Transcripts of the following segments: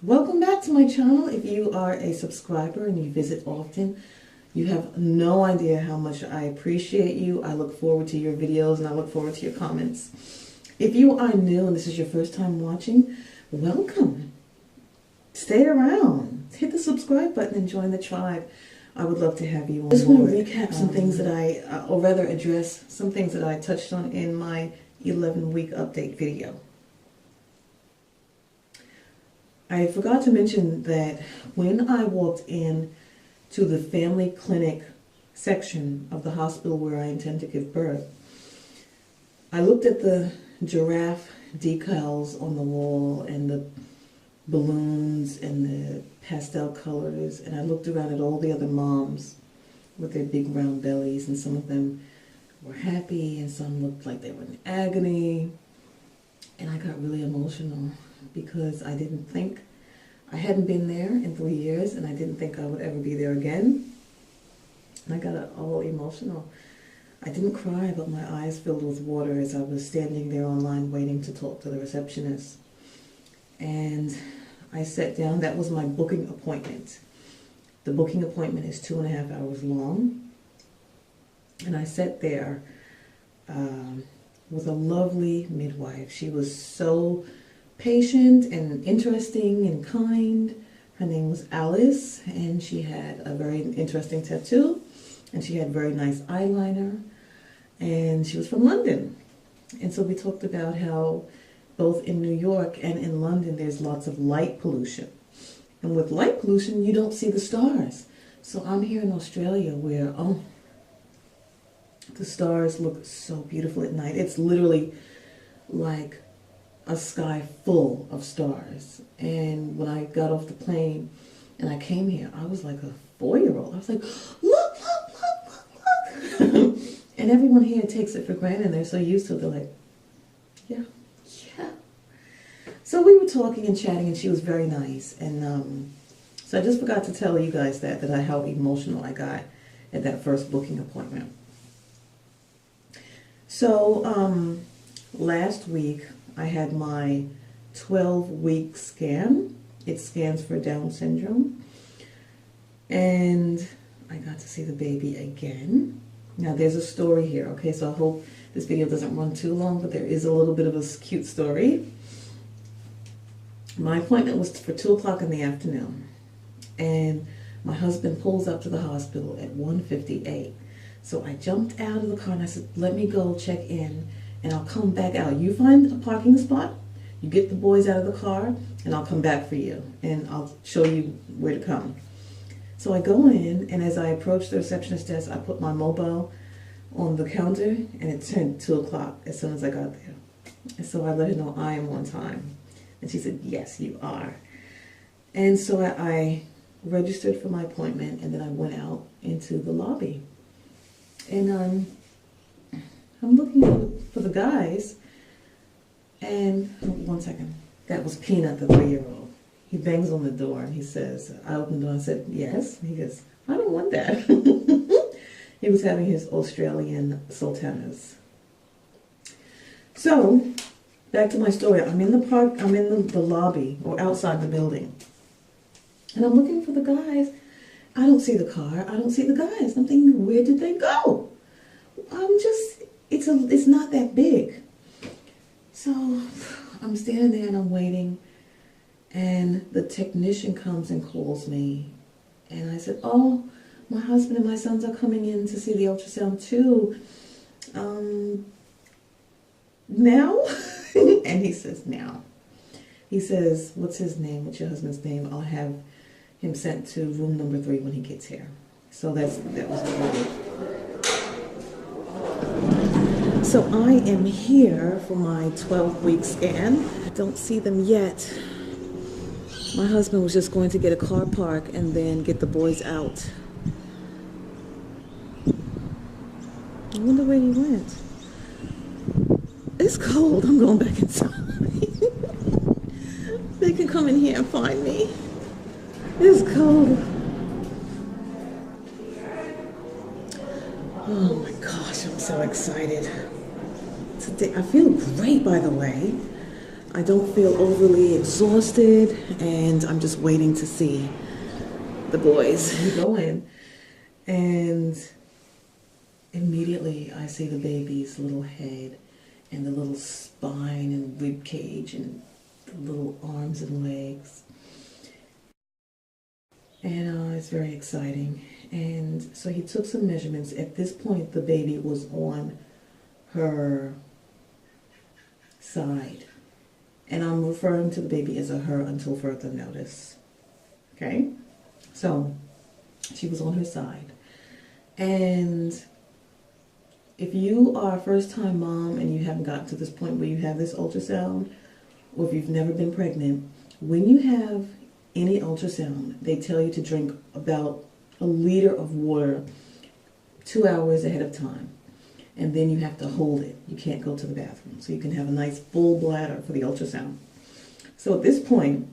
Welcome back to my channel. If you are a subscriber and you visit often, you have no idea how much I appreciate you. I look forward to your videos and I look forward to your comments. If you are new and this is your first time watching, welcome. Stay around. Hit the subscribe button and join the tribe. I would love to have you on board. I just want to recap some things that or rather address some things that I touched on in my 11-week update video. I forgot to mention that when I walked in to the family clinic section of the hospital where I intend to give birth, I looked at the giraffe decals on the wall and the balloons and the pastel colors, and I looked around at all the other moms with their big round bellies, and some of them were happy and some looked like they were in agony, and I got really emotional because I hadn't been there in 3 years, and I didn't think I would ever be there again. And I got all emotional. I didn't cry, but my eyes filled with water as I was standing there online waiting to talk to the receptionist. And I sat down. That was my booking appointment. The booking appointment is 2.5 hours long. And I sat there with a lovely midwife. She was so patient and interesting and kind. Her name was Alice, and she had a very interesting tattoo, and she had very nice eyeliner, and she was from London. And so we talked about how both in New York and in London there's lots of light pollution, and with light pollution you don't see the stars. So I'm here in Australia where the stars look so beautiful at night. It's literally like a sky full of stars. And when I got off the plane and I came here, I was like a 4-year-old. I was like, look, look, look, look, look. And everyone here takes it for granted. They're so used to it. They're like, yeah, yeah. So we were talking and chatting, and she was very nice. And so I just forgot to tell you guys how emotional I got at that first booking appointment. So last week, I had my 12-week scan. It scans for Down syndrome. And I got to see the baby again. Now there's a story here, okay? So I hope this video doesn't run too long, but there is a little bit of a cute story. My appointment was for 2 o'clock in the afternoon. And my husband pulls up to the hospital at 1:58. So I jumped out of the car and I said, let me go check in, and I'll come back out. You find a parking spot, you get the boys out of the car, and I'll come back for you, and I'll show you where to come. So I go in, and as I approach the receptionist desk, I put my mobile on the counter, and it turned 2 o'clock as soon as I got there. And so I let her know I am on time. And she said, yes, you are. And so I registered for my appointment, and then I went out into the lobby. And I'm looking for the guys, and one second, that was Peanut, the 3-year-old. He bangs on the door and he says, I opened the door and said, yes. And he goes, I don't want that. He was having his Australian sultanas. So, back to my story. I'm in the park, I'm in the lobby, or outside the building. And I'm looking for the guys. I don't see the car, I don't see the guys. I'm thinking, where did they go? It's not that big. So I'm standing there and I'm waiting, and the technician comes and calls me, and I said, oh, my husband and my sons are coming in to see the ultrasound too. Now? And he says, now. He says, what's his name? What's your husband's name? I'll have him sent to room number 3 when he gets here. So that was good. So I am here for my 12-week scan. I don't see them yet. My husband was just going to get a car park and then get the boys out. I wonder where he went. It's cold. I'm going back inside. They can come in here and find me. It's cold. Oh my gosh, I'm so excited. Today, I feel great, by the way. I don't feel overly exhausted, and I'm just waiting to see the boys. We go in, and immediately I see the baby's little head and the little spine and rib cage and the little arms and legs. And it's very exciting. And so he took some measurements. At this point, the baby was on her side. And I'm referring to the baby as a her until further notice. Okay? So she was on her side. And if you are a first-time mom and you haven't gotten to this point where you have this ultrasound, or if you've never been pregnant, when you have any ultrasound, they tell you to drink about a liter of water 2 hours ahead of time. And then you have to hold it. You can't go to the bathroom. So you can have a nice full bladder for the ultrasound. So at this point,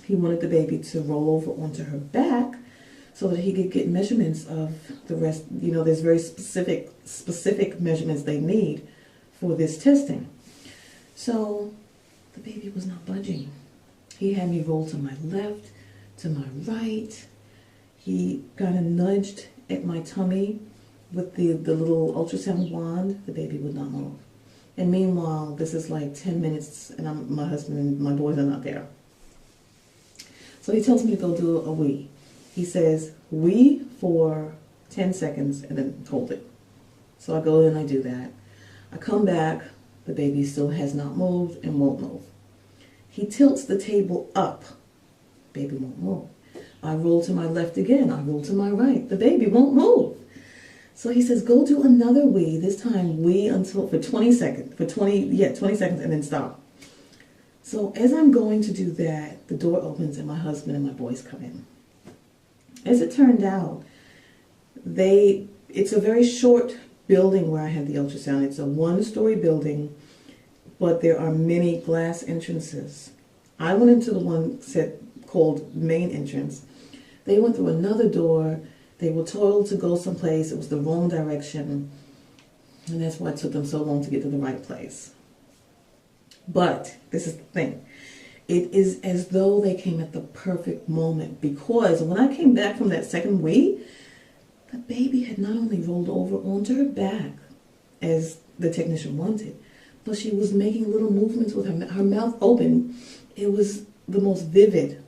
he wanted the baby to roll over onto her back so that he could get measurements of the rest. You know, there's very specific measurements they need for this testing. So the baby was not budging. He had me roll to my left, to my right. He kind of nudged at my tummy with the little ultrasound wand. The baby would not move. And meanwhile, this is like 10 minutes and my husband and my boys are not there. So he tells me to go do a wee. He says, wee for 10 seconds and then hold it. So I go in and I do that. I come back, the baby still has not moved and won't move. He tilts the table up. Baby won't move. I roll to my left again. I roll to my right. The baby won't move. So he says, go do another wee. This time wee until for 20 seconds. 20 seconds and then stop. So as I'm going to do that, the door opens and my husband and my boys come in. As it turned out, it's a very short building where I had the ultrasound. It's a one-story building, but there are many glass entrances. I went into the one called main entrance. They went through another door. They were told to go someplace. It was the wrong direction. And that's why it took them so long to get to the right place. But this is the thing. It is as though they came at the perfect moment, because when I came back from that second wee, the baby had not only rolled over onto her back, as the technician wanted, but she was making little movements with her mouth open. It was the most vivid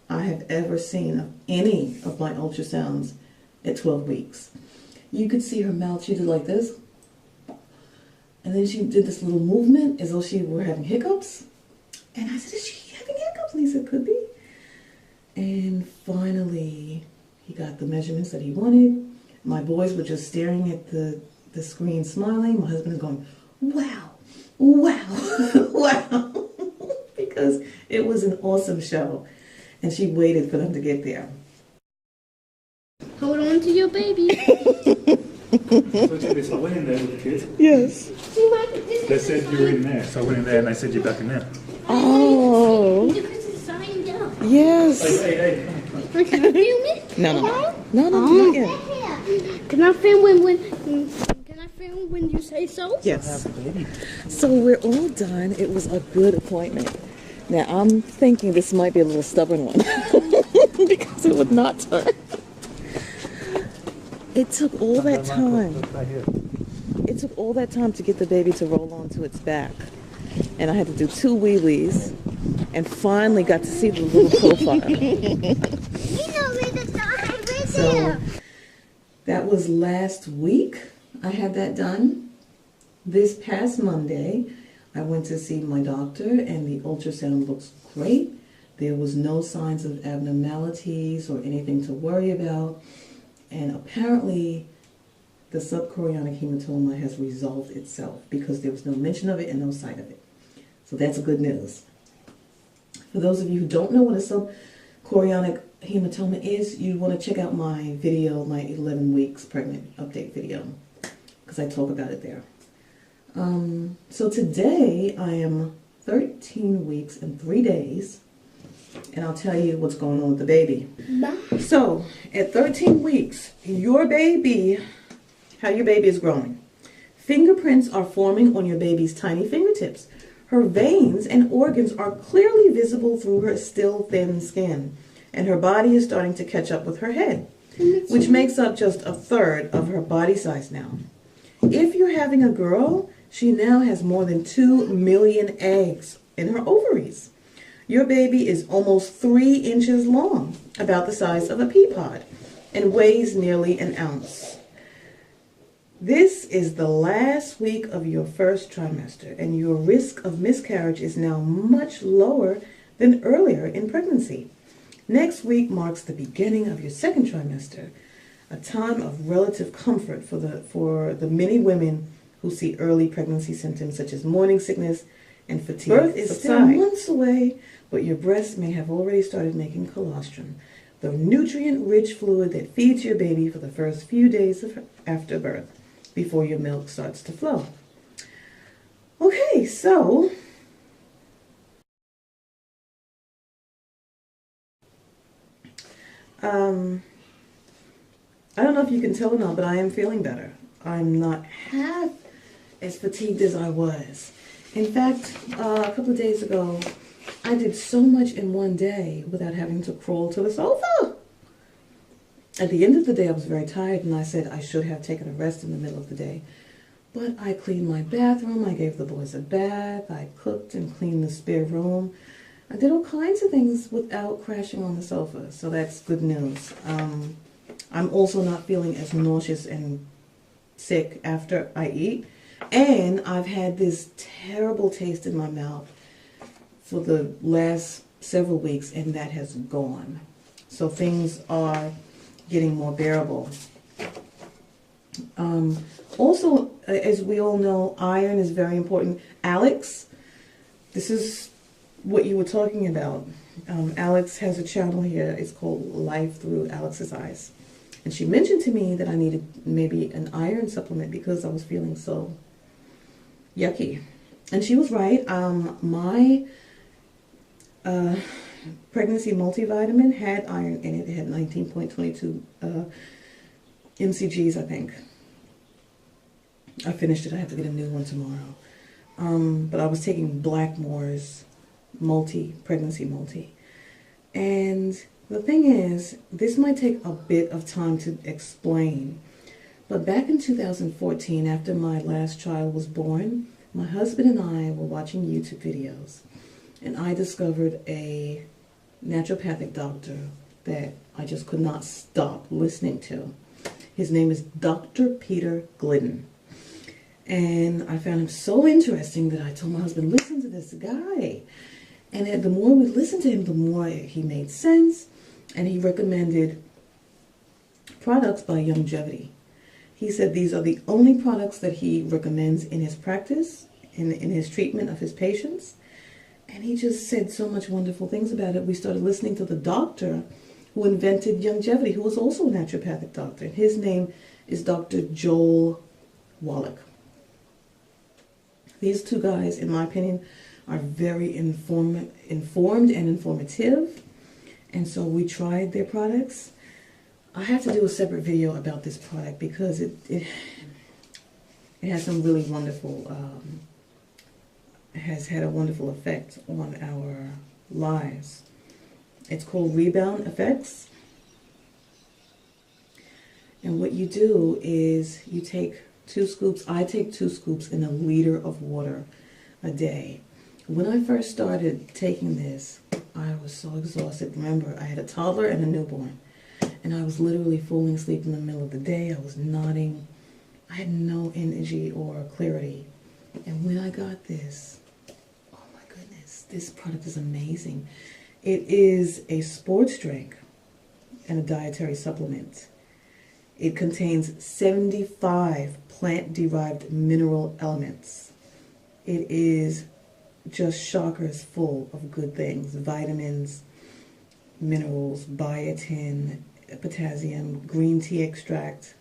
I have ever seen of any of my ultrasounds at 12 weeks. You could see her mouth, she did like this, and then she did this little movement as though she were having hiccups. And I said, is she having hiccups? And he said, could be. And finally, he got the measurements that he wanted. My boys were just staring at the screen, smiling. My husband was going, wow, wow, wow. Because it was an awesome show. And she waited for them to get there. Hold on to your baby. So check this, I went in there with the kids. Yes. They said you were in there, so I went in there and they said you're back in there. Oh. Yes. Hey, Can I film it? No, not yet. Can I film when you say so? Yes. So we're all done. It was a good appointment. Now I'm thinking this might be a little stubborn one because it would not turn. It took all that time. It took all that time to get the baby to roll onto its back. And I had to do 2 wee-wees and finally got to see the little profile. So that was last week. I had that done. This past Monday, I went to see my doctor and the ultrasound looks great. There was no signs of abnormalities or anything to worry about. And apparently, the subchorionic hematoma has resolved itself because there was no mention of it and no sign of it. So that's good news. For those of you who don't know what a subchorionic hematoma is, you want to check out my video, my 11 weeks pregnant update video, because I talk about it there. So today I am 13 weeks and 3 days. And I'll tell you what's going on with the baby. So, at 13 weeks, how your baby is growing. Fingerprints are forming on your baby's tiny fingertips. Her veins and organs are clearly visible through her still thin skin, and her body is starting to catch up with her head, which makes up just a third of her body size now. If you're having a girl, she now has more than 2 million eggs in her ovaries. Your baby is almost 3 inches long, about the size of a pea pod, and weighs nearly an ounce. This is the last week of your first trimester, and your risk of miscarriage is now much lower than earlier in pregnancy. Next week marks the beginning of your second trimester, a time of relative comfort for the many women who see early pregnancy symptoms such as morning sickness and fatigue. Birth is still months away, but your breasts may have already started making colostrum, the nutrient-rich fluid that feeds your baby for the first few days after birth, before your milk starts to flow. Okay, so I don't know if you can tell or not, but I am feeling better. I'm not half as fatigued as I was. In fact, a couple of days ago, I did so much in one day without having to crawl to the sofa. At the end of the day, I was very tired, and I said I should have taken a rest in the middle of the day. But I cleaned my bathroom, I gave the boys a bath, I cooked and cleaned the spare room. I did all kinds of things without crashing on the sofa, so that's good news. I'm also not feeling as nauseous and sick after I eat. And I've had this terrible taste in my mouth for the last several weeks, and that has gone. So things are getting more bearable. Also, as we all know, iron is very important. Alex, this is what you were talking about. Alex has a channel here. It's called Life Through Alex's Eyes. And she mentioned to me that I needed maybe an iron supplement because I was feeling so yucky. And she was right. My pregnancy multivitamin had iron in it. It had 19.22 mcgs, I think. I finished it. I have to get a new one tomorrow. But I was taking Blackmore's pregnancy multi. And the thing is, this might take a bit of time to explain. But back in 2014, after my last child was born, my husband and I were watching YouTube videos. And I discovered a naturopathic doctor that I just could not stop listening to. His name is Dr. Peter Glidden. And I found him so interesting that I told my husband, listen to this guy. And the more we listened to him, the more he made sense. And he recommended products by Longevity. He said these are the only products that he recommends in his practice, in his treatment of his patients. And he just said so much wonderful things about it. We started listening to the doctor who invented Longevity, who was also a naturopathic doctor. His name is Dr. Joel Wallach. These two guys, in my opinion, are very informed and informative. And so we tried their products. I have to do a separate video about this product because it has some really wonderful, has had a wonderful effect on our lives. It's called Rebound Effects. And what you do is you take 2 scoops, I take 2 scoops in a liter of water a day. When I first started taking this, I was so exhausted. Remember, I had a toddler and a newborn. And I was literally falling asleep in the middle of the day. I was nodding. I had no energy or clarity. And when I got this, oh my goodness, this product is amazing. It is a sports drink and a dietary supplement. It contains 75 plant-derived mineral elements. It is just shockers full of good things. Vitamins, minerals, biotin, potassium, green tea extract,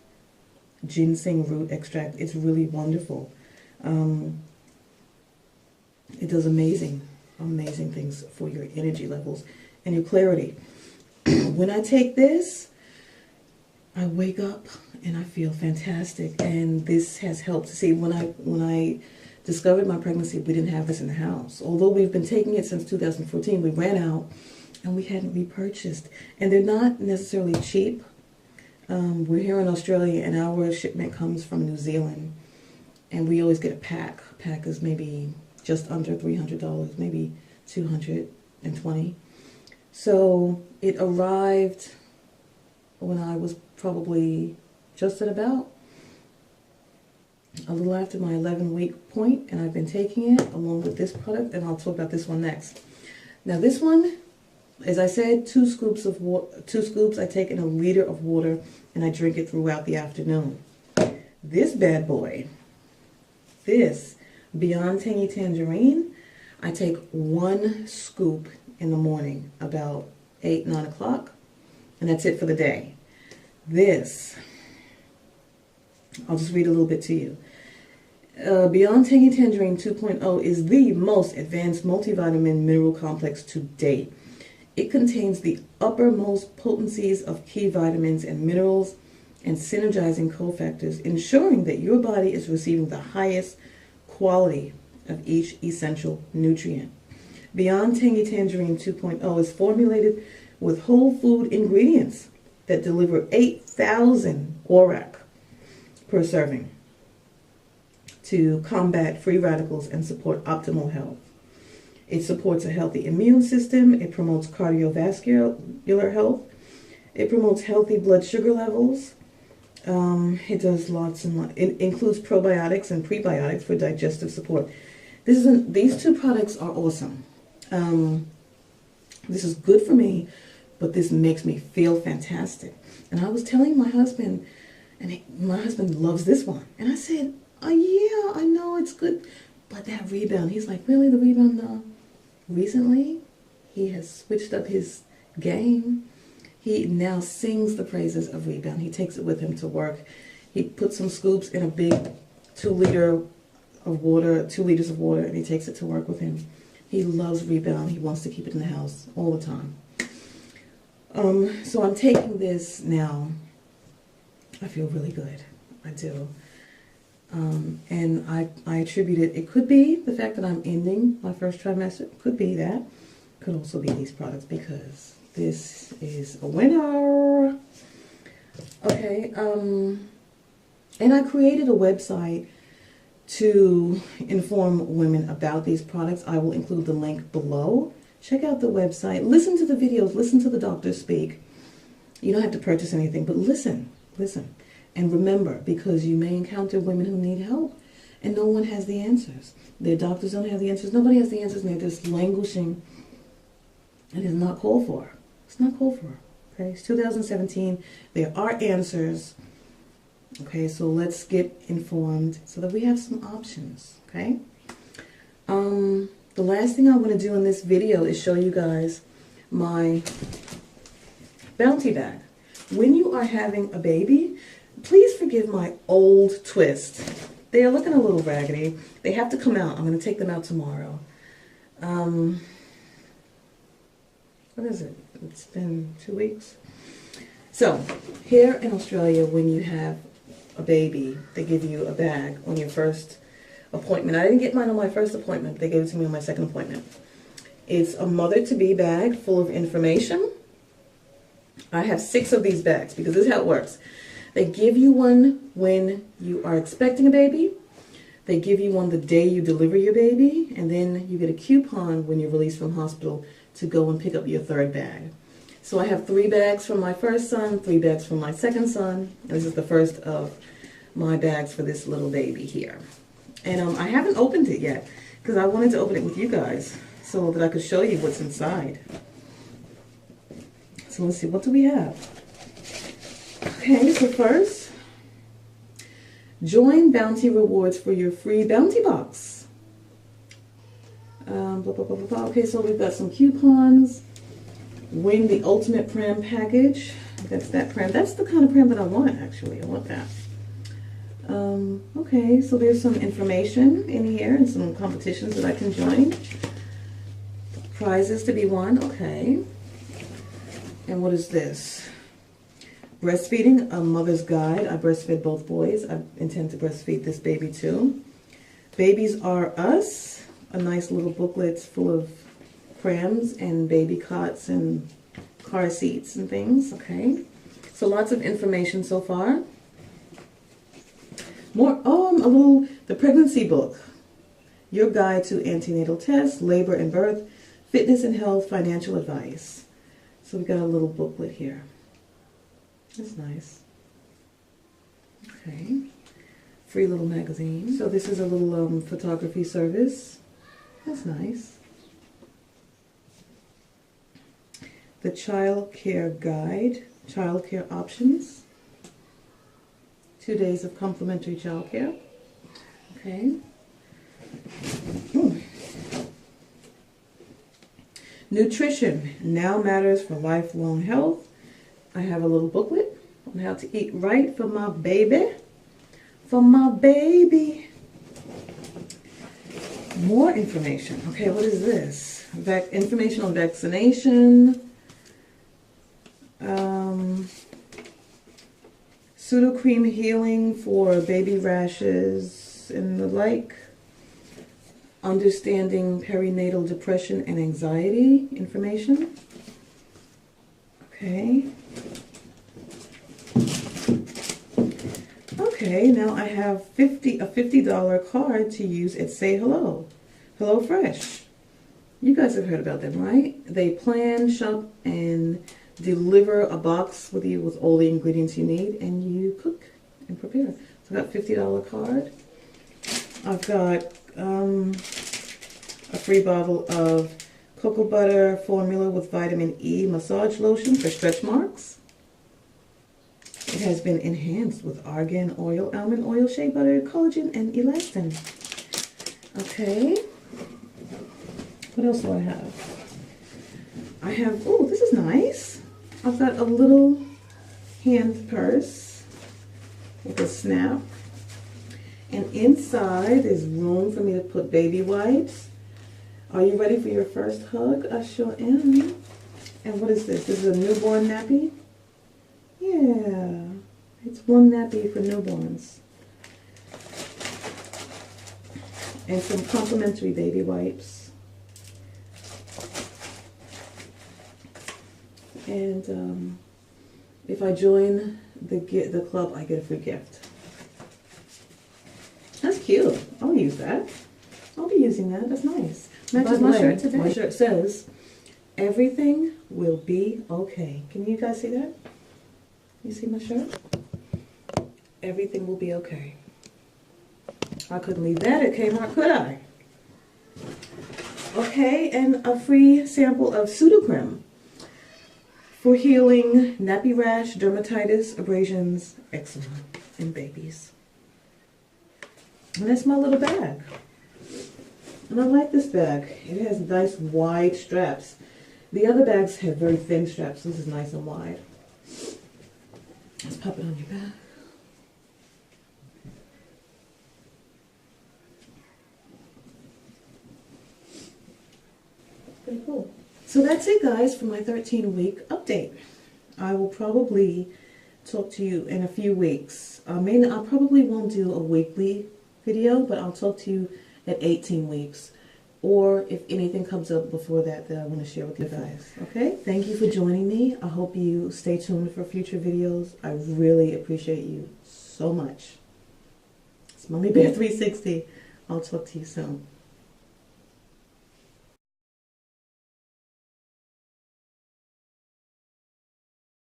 ginseng root extract. It's really wonderful. It does amazing things for your energy levels and your clarity. When I take this, I wake up and I feel fantastic, and this has helped. See, when I discovered my pregnancy, we didn't have this in the house. Although we've been taking it since 2014, we ran out and we hadn't repurchased. And they're not necessarily cheap. We're here in Australia and our shipment comes from New Zealand. And we always get a pack. A pack is maybe just under $300, maybe $220. So it arrived when I was probably just at about a little after my 11-week point, and I've been taking it along with this product, and I'll talk about this one next. Now this one, as I said, 2 scoops of water, 2 scoops I take in a liter of water, and I drink it throughout the afternoon. This bad boy, this Beyond Tangy Tangerine, I take 1 scoop in the morning, about 8, 9 o'clock, and that's it for the day. This, I'll just read a little bit to you. Beyond Tangy Tangerine 2.0 is the most advanced multivitamin mineral complex to date. It contains the uppermost potencies of key vitamins and minerals and synergizing cofactors, ensuring that your body is receiving the highest quality of each essential nutrient. Beyond Tangy Tangerine 2.0 is formulated with whole food ingredients that deliver 8,000 ORAC per serving to combat free radicals and support optimal health. It supports a healthy immune system. It promotes cardiovascular health. It promotes healthy blood sugar levels. It does lots and lots. It includes probiotics and prebiotics for digestive support. These 2 products are awesome. This is good for me, but this makes me feel fantastic. And I was telling my husband, and my husband loves this one. And I said, oh yeah, I know it's good, but that rebound. He's like, really, the rebound? No. Recently, he has switched up his game. He now sings the praises of rebound. He takes it with him to work. He puts some scoops in a big 2 liters of water, and he takes it to work with him. He loves rebound. He wants to keep it in the house all the time. So I'm taking this now. I feel really good. I do. And I attribute it could be the fact that I'm ending my first trimester. Could be that. Could also be these products, because this is a winner. Okay, and I created a website to inform women about these products. I will include the link below. Check out the website. Listen to the videos. Listen to the doctors speak. You don't have to purchase anything, but listen. And remember, because you may encounter women who need help, and no one has the answers. Their doctors don't have the answers. Nobody has the answers, and they're just languishing. It is not called for. It's not called for. Okay, it's 2017. There are answers. Okay, so let's get informed so that we have some options. Okay. The last thing I want to do in this video is show you guys my Bounty bag. When you are having a baby, please forgive my old twist. They are looking a little raggedy. They have to come out. I'm going to take them out tomorrow. What is it? It's been 2 weeks. So, here in Australia, when you have a baby, they give you a bag on your first appointment. I didn't get mine on my first appointment. They gave it to me on my second appointment. It's a mother-to-be bag full of information. I have 6 of these bags because this is how it works. They give you one when you are expecting a baby. They give you one the day you deliver your baby. And then you get a coupon when you're released from hospital to go and pick up your 3rd bag. So I have 3 bags from my first son, 3 bags from my second son. This is the first of my bags for this little baby here. And I haven't opened it yet because I wanted to open it with you guys so that I could show you what's inside. So let's see, what do we have? Okay, so first, join Bounty Rewards for your free Bounty Box. Blah, blah, blah, blah, blah. Okay, so we've got some coupons. Win the Ultimate Pram package. That's that pram. That's the kind of pram that I want, actually. I want that. Okay, so there's some information in here and some competitions that I can join. Prizes to be won. Okay. And what is this? Breastfeeding, a mother's guide. I breastfed both boys. I intend to breastfeed this baby too. Babies Are Us, a nice little booklet full of prams and baby cots and car seats and things. Okay, so lots of information so far. More, the pregnancy book. Your Guide to Antenatal Tests, Labor and Birth, Fitness and Health, Financial Advice. So we got a little booklet here. That's nice. Okay. Free little magazine. So this is a little photography service. That's nice. The Child Care Guide, Child Care Options. 2 days of complimentary child care. Okay. Nutrition now matters for lifelong health. I have a little booklet on how to eat right for my baby. For my baby. More information. Okay, what is this? Information on vaccination. Pseudo-cream healing for baby rashes and the like. Understanding perinatal depression and anxiety information. Okay. Okay, now I have a $50 card to use at Say Hello. Hello Fresh. You guys have heard about them, right? They plan, shop, and deliver a box with you with all the ingredients you need, and you cook and prepare. So I got a $50 card. I've got a free bottle of cocoa butter formula with vitamin E massage lotion for stretch marks. It has been enhanced with argan oil, almond oil, shea butter, collagen, and elastin. Okay. What else do I have? I have, oh, this is nice. I've got a little hand purse with a snap. And inside there's room for me to put baby wipes. Are you ready for your first hug? I sure am. And what is this? This is a newborn nappy? Yeah. It's one nappy for newborns. And some complimentary baby wipes. And if I join the club, I get a free gift. That's cute. I'll use that. I'll be using that. That's nice. Matches my shirt today. My shirt says, "Everything will be okay." Can you guys see that? You see my shirt? Everything will be okay. I couldn't leave that at Kmart, could I? Okay, and a free sample of Pseudocreme for healing nappy rash, dermatitis, abrasions, eczema, and babies. And that's my little bag. And I like this bag. It has nice wide straps. The other bags have very thin straps. This is nice and wide. Let's pop it on your back. Pretty cool. So that's it, guys, for my 13-week update. I will probably talk to you in a few weeks. I probably won't do a weekly video, but I'll talk to you at 18 weeks. Or if anything comes up before that I want to share with you guys. Okay? Thank you for joining me. I hope you stay tuned for future videos. I really appreciate you so much. It's Mommy Bear 360. I'll talk to you soon.